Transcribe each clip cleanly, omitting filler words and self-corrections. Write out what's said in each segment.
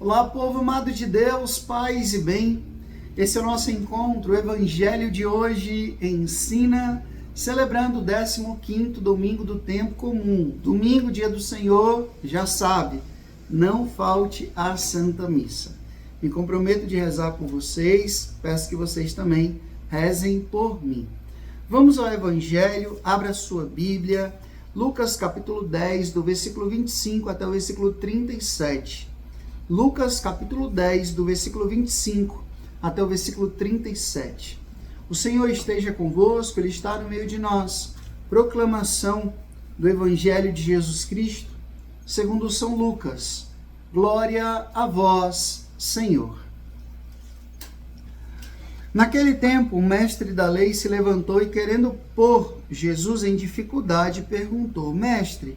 Olá, povo amado de Deus, paz e bem. Esse é o nosso encontro, o Evangelho de hoje ensina, celebrando o 15º domingo do tempo comum. Domingo, dia do Senhor, já sabe, não falte a Santa Missa. Me comprometo de rezar por vocês, peço que vocês também rezem por mim. Vamos ao Evangelho, abra sua Bíblia, Lucas capítulo 10, do versículo 25 até o versículo 37. Lucas capítulo 10, do versículo 25 até o versículo 37. O Senhor esteja convosco, Ele está no meio de nós. Proclamação do Evangelho de Jesus Cristo, segundo São Lucas. Glória a vós, Senhor. Naquele tempo, o mestre da lei se levantou e, querendo pôr Jesus em dificuldade, perguntou: Mestre,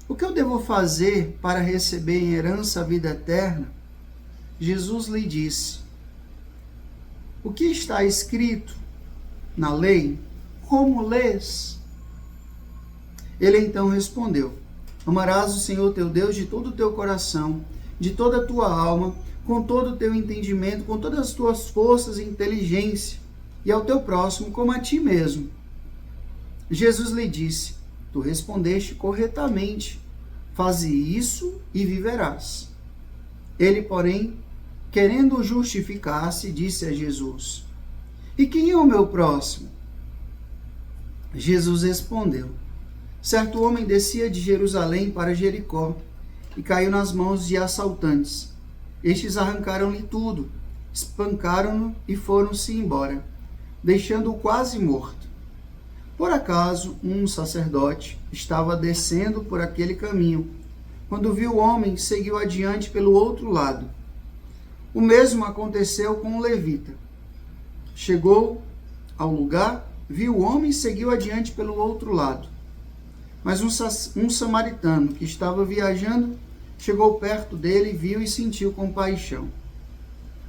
o que eu devo fazer para receber em herança a vida eterna? Jesus lhe disse: O que está escrito na lei? Como lês? Ele então respondeu: Amarás o Senhor teu Deus de todo o teu coração, de toda a tua alma, com todo o teu entendimento, com todas as tuas forças e inteligência, e ao teu próximo como a ti mesmo. Jesus lhe disse: Tu respondeste corretamente. Faze isso e viverás. Ele, porém, querendo justificar-se, disse a Jesus: E quem é o meu próximo? Jesus respondeu: Certo homem descia de Jerusalém para Jericó e caiu nas mãos de assaltantes. Estes arrancaram-lhe tudo, espancaram-no e foram-se embora, deixando-o quase morto. Por acaso, um sacerdote estava descendo por aquele caminho. Quando viu o homem, seguiu adiante pelo outro lado. O mesmo aconteceu com o levita. Chegou ao lugar, viu o homem e seguiu adiante pelo outro lado. Mas um samaritano que estava viajando chegou perto dele, viu e sentiu compaixão.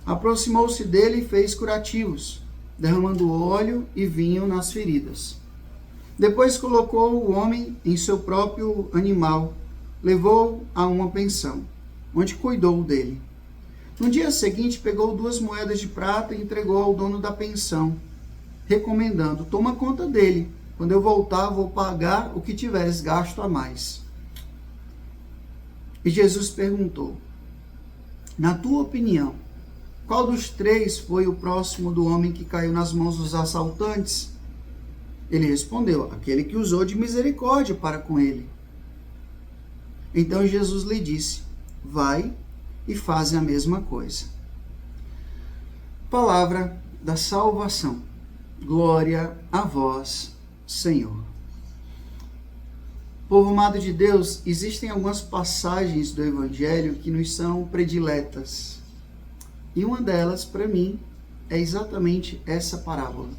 Aproximou-se dele e fez curativos, derramando óleo e vinho nas feridas. Depois colocou o homem em seu próprio animal, levou-o a uma pensão, onde cuidou dele. No dia seguinte, pegou 2 moedas de prata e entregou ao dono da pensão, recomendando: Toma conta dele, quando eu voltar vou pagar o que tiveres gasto a mais. E Jesus perguntou: Na tua opinião, qual dos 3 foi o próximo do homem que caiu nas mãos dos assaltantes? Ele respondeu: Aquele que usou de misericórdia para com ele. Então Jesus lhe disse: Vai e faz a mesma coisa. Palavra da salvação. Glória a vós, Senhor. Povo amado de Deus, existem algumas passagens do Evangelho que nos são prediletas. E uma delas, para mim, é exatamente essa parábola,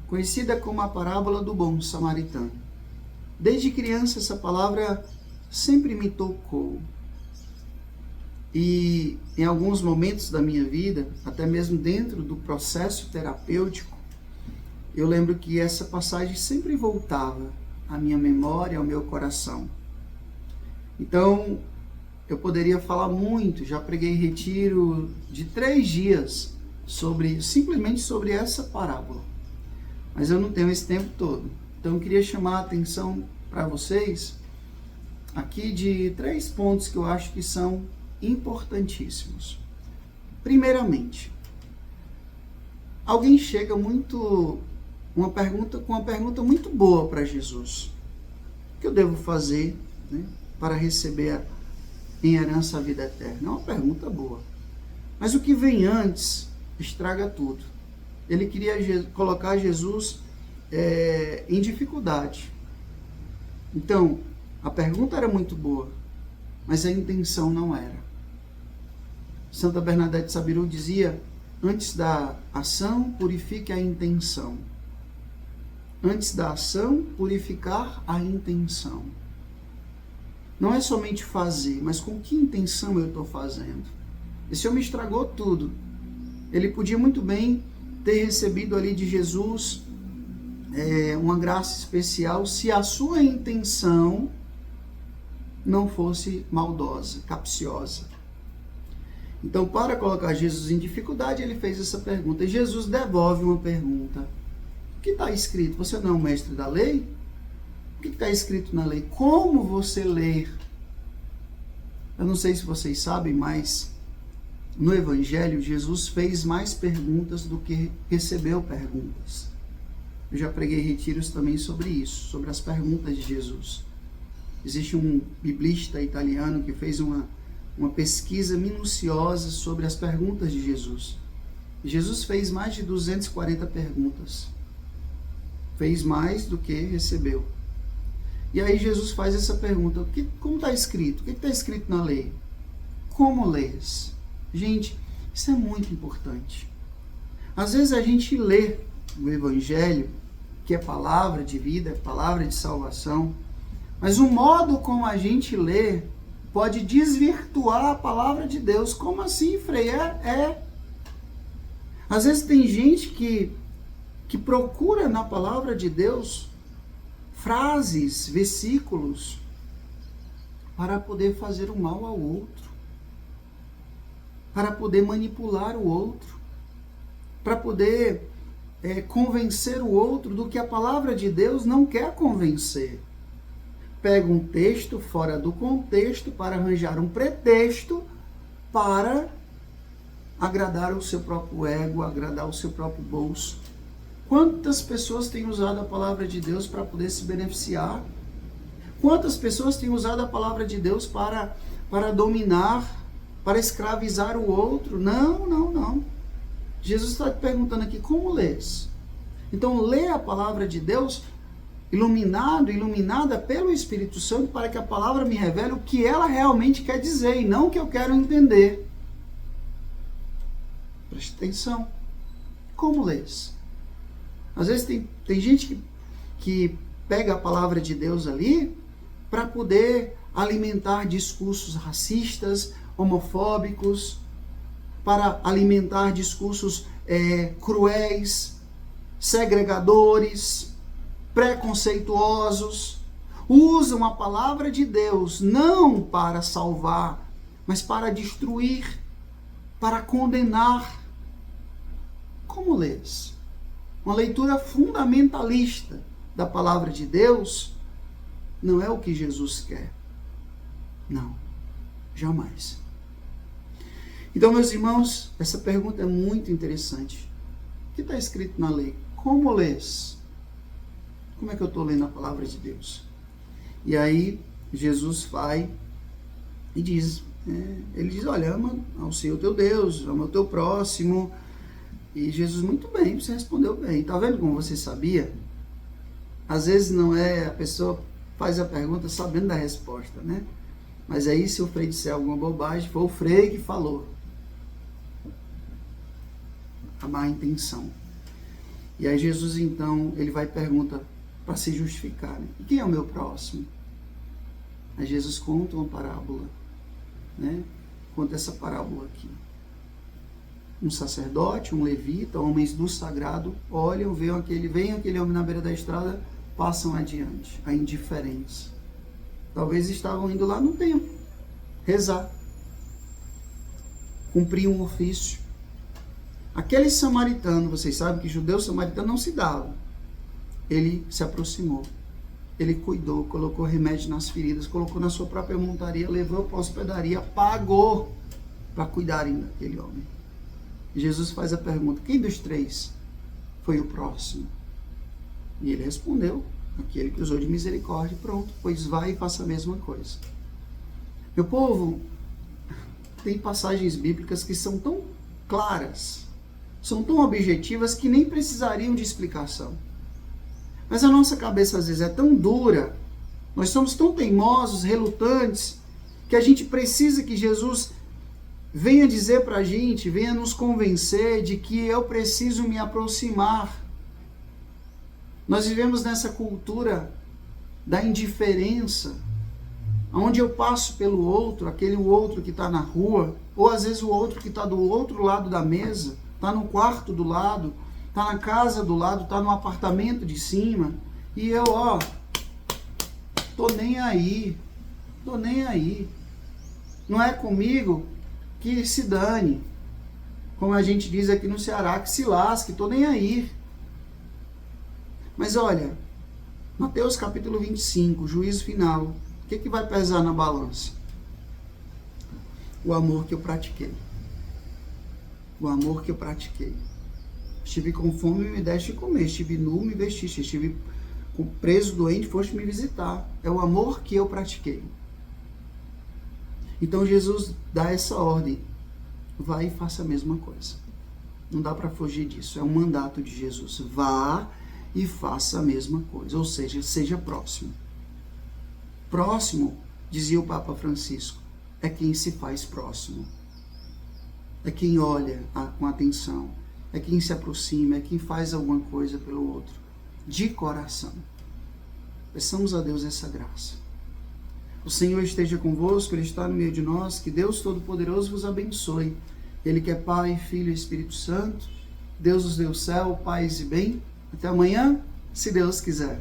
conhecida como a parábola do bom samaritano. Desde criança, essa palavra sempre me tocou. E em alguns momentos da minha vida, até mesmo dentro do processo terapêutico, eu lembro que essa passagem sempre voltava à minha memória, ao meu coração. Então, eu poderia falar muito, já preguei retiro de 3 dias simplesmente sobre essa parábola. Mas eu não tenho esse tempo todo. Então, eu queria chamar a atenção para vocês aqui de 3 pontos que eu acho que são importantíssimos. Primeiramente, alguém chega com uma pergunta muito boa para Jesus. O que eu devo fazer, para receber em herança a vida eterna? É uma pergunta boa. Mas o que vem antes estraga tudo. Ele queria colocar Jesus em dificuldade. Então, a pergunta era muito boa, mas a intenção não era. Santa Bernadette Sabiru dizia: antes da ação, purifique a intenção. Antes da ação, purificar a intenção. Não é somente fazer, mas com que intenção eu estou fazendo. Esse homem estragou tudo. Ele podia muito bem ter recebido ali de Jesus uma graça especial se a sua intenção não fosse maldosa, capciosa. Então, para colocar Jesus em dificuldade, ele fez essa pergunta. E Jesus devolve uma pergunta. O que está escrito? Você não é um mestre da lei? O que está escrito na lei? Como você ler? Eu não sei se vocês sabem, mas no Evangelho, Jesus fez mais perguntas do que recebeu perguntas. Eu já preguei retiros também sobre isso, sobre as perguntas de Jesus. Existe um biblista italiano que fez uma pesquisa minuciosa sobre as perguntas de Jesus. Jesus fez mais de 240 perguntas. Fez mais do que recebeu. E aí Jesus faz essa pergunta, como está escrito? O que está escrito na lei? Como lês? Gente, isso é muito importante. Às vezes a gente lê o Evangelho, que é palavra de vida, é palavra de salvação, mas o modo como a gente lê pode desvirtuar a palavra de Deus. Como assim, Frei? Às vezes tem gente que procura na palavra de Deus frases, versículos, para poder fazer o mal ao outro, para poder manipular o outro, para poder convencer o outro do que a palavra de Deus não quer convencer. Pega um texto fora do contexto para arranjar um pretexto para agradar o seu próprio ego, agradar o seu próprio bolso. Quantas pessoas têm usado a palavra de Deus para poder se beneficiar? Quantas pessoas têm usado a palavra de Deus para dominar, para escravizar o outro? Não. Jesus está te perguntando aqui, como lês? Então, lê a palavra de Deus iluminada pelo Espírito Santo, para que a palavra me revele o que ela realmente quer dizer, e não o que eu quero entender. Preste atenção. Como lês? Às vezes tem gente que pega a palavra de Deus ali para poder alimentar discursos racistas, homofóbicos, para alimentar discursos cruéis, segregadores, preconceituosos. Usam a palavra de Deus não para salvar, mas para destruir, para condenar. Como lês? Uma leitura fundamentalista da palavra de Deus não é o que Jesus quer. Não, jamais. Então, meus irmãos, essa pergunta é muito interessante. O que está escrito na lei? Como lês? Como é que eu estou lendo a palavra de Deus? E aí, Jesus vai e diz, ele diz, olha, ama ao Senhor teu Deus, ama o teu próximo. E Jesus, muito bem, você respondeu bem. Tá vendo como você sabia? Às vezes não é, a pessoa faz a pergunta sabendo da resposta, né? Mas aí, se o Frei disser alguma bobagem, foi o Frei que falou. A má intenção. E aí Jesus, então, ele vai e pergunta para se justificar, né? E quem é o meu próximo? Aí Jesus conta uma parábola, né? Conta essa parábola aqui. Um sacerdote, um levita, homens do sagrado, olham, veem aquele homem na beira da estrada, passam adiante, a indiferença. Talvez estavam indo lá no templo, rezar, cumprir um ofício. Aquele samaritano, vocês sabem que judeu samaritano não se dava. Ele se aproximou, ele cuidou, colocou remédio nas feridas, colocou na sua própria montaria, levou para a hospedaria, pagou para cuidarem daquele homem. Jesus faz a pergunta, quem dos três foi o próximo? E ele respondeu, aquele que usou de misericórdia. Pronto, pois vai e faça a mesma coisa. Meu povo, tem passagens bíblicas que são tão claras, são tão objetivas que nem precisariam de explicação. Mas a nossa cabeça às vezes é tão dura, nós somos tão teimosos, relutantes, que a gente precisa que Jesus venha dizer para a gente, venha nos convencer de que eu preciso me aproximar. Nós vivemos nessa cultura da indiferença, onde eu passo pelo outro, aquele outro que está na rua, ou às vezes o outro que está do outro lado da mesa, está no quarto do lado, está na casa do lado, está no apartamento de cima, e eu, tô nem aí, não é comigo, que se dane. Como a gente diz aqui no Ceará, que se lasque, tô nem aí. Mas olha, Mateus capítulo 25, juízo final. O que vai pesar na balança? O amor que eu pratiquei. O amor que eu pratiquei. Estive com fome e me deste comer. Estive nu, me vestiste. Estive preso, doente, foste me visitar. É o amor que eu pratiquei. Então Jesus dá essa ordem. Vai e faça a mesma coisa. Não dá para fugir disso. É um mandato de Jesus. Vá e faça a mesma coisa. Ou seja, seja próximo. Próximo, dizia o Papa Francisco, é quem se faz próximo. É quem olha com atenção. É quem se aproxima. É quem faz alguma coisa pelo outro. De coração. Peçamos a Deus essa graça. O Senhor esteja convosco, Ele está no meio de nós. Que Deus Todo-Poderoso vos abençoe. Ele que é Pai, Filho e Espírito Santo. Deus nos deu céu, paz e bem. Até amanhã, se Deus quiser.